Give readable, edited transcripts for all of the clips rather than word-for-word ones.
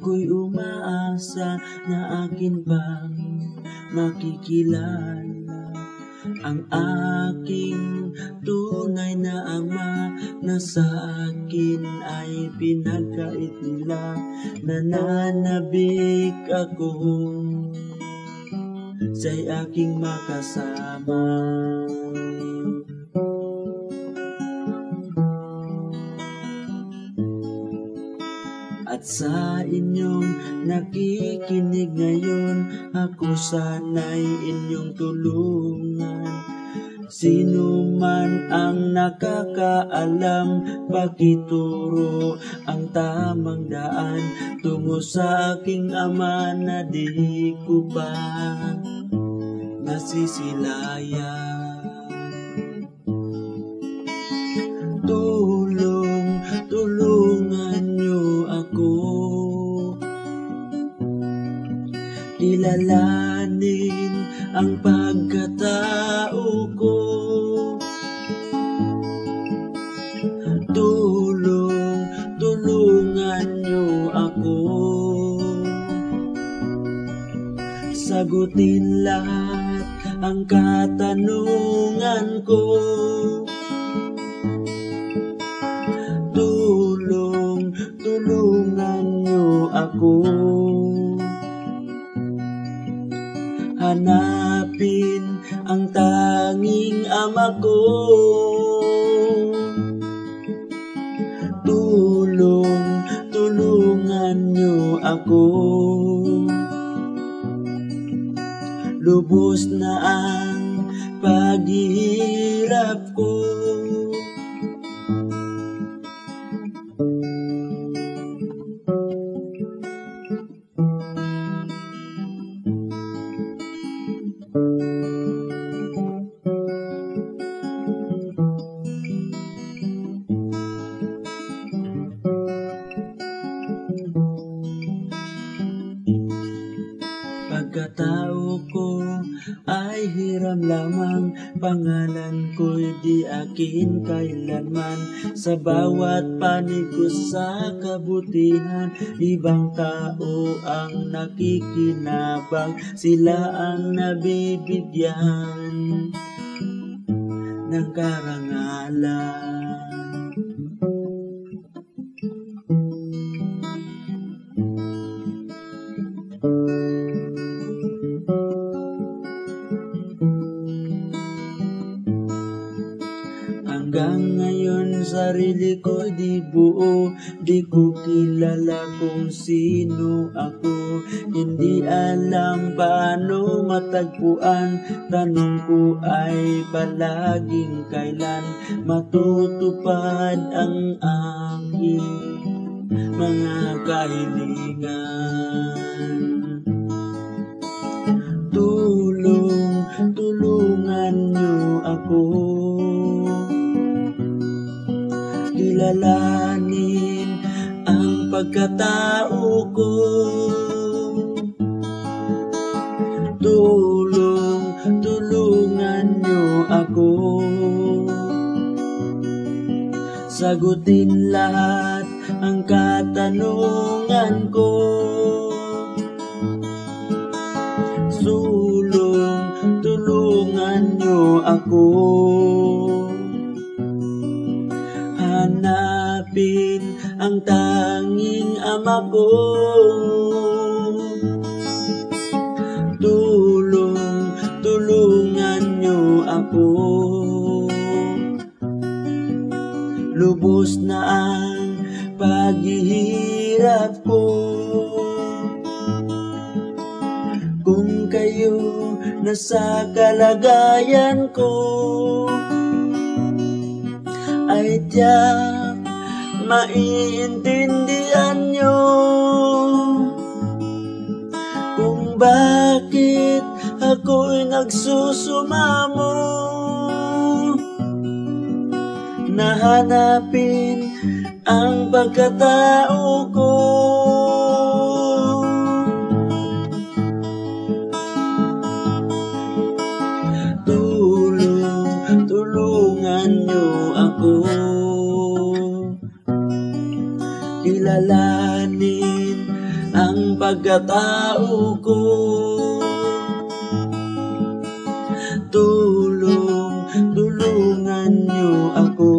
Ako'y umaasa na akin bang makikilala ang aking tunay na ama, na sa akin ay pinagkait nila. Nananabik ako siya'y aking makasama. At sa inyong nakikinig ngayon, ako sana'y inyong tulungan. Sino man ang nakakaalam, pakituro ang tamang daan tungo sa aking ama na di ko pa nasisilayan. Tulungan niyo ako kilalanin ang pagkatao ko. Tulungan niyo ako sagutin lahat ang katanungan ko. Tulungan niyo ako hanapin ang tanging ama ko. Tulungan niyo ako. Lubos na ang paghihirap ko. Pagkatao ko ay hiram lamang, pangalan ko'y di akin kailanman. Sa bawat panig ko sa kabutihan, ibang tao ang nakikinabang. Sila ang nabibigyan ng karangalan. Hanggang ngayon sarili ko di buo, di ko kilala kung sino ako. Hindi alam paano matagpuan, tanong ko ay palaging kailan matutupad ang aking mga kahilingan. Tulungan niyo ako kilalanin ang pagkatao ko. Tulungan niyo ako sagutin lahat ang katanungan ko. Tulungan niyo ako hanapin ang tanging ama ko. Tulungan niyo ako. Lubos na ang paghihirap ko. Kung kayo nasa kalagayan ko, ay tiyak maiintindihan nyo kung bakit ako'y nagsusumamo na hanapin ang pagkatao ko. Tulungan niyo ako kilalanin pagkatao ko. Tulungan niyo ako,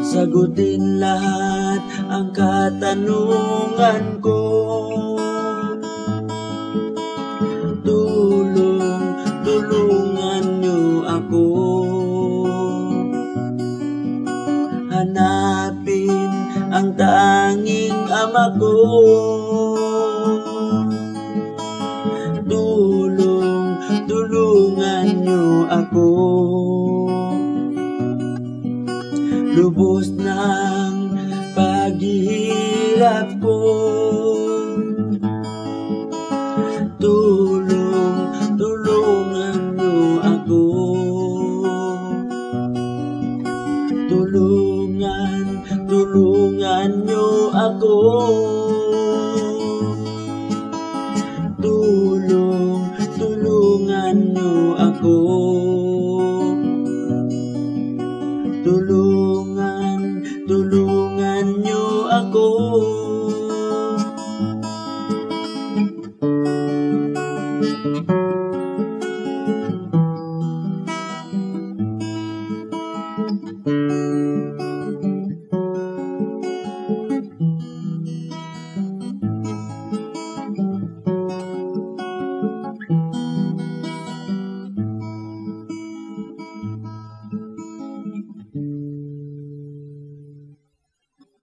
sagutin lahat ang katanungan ko.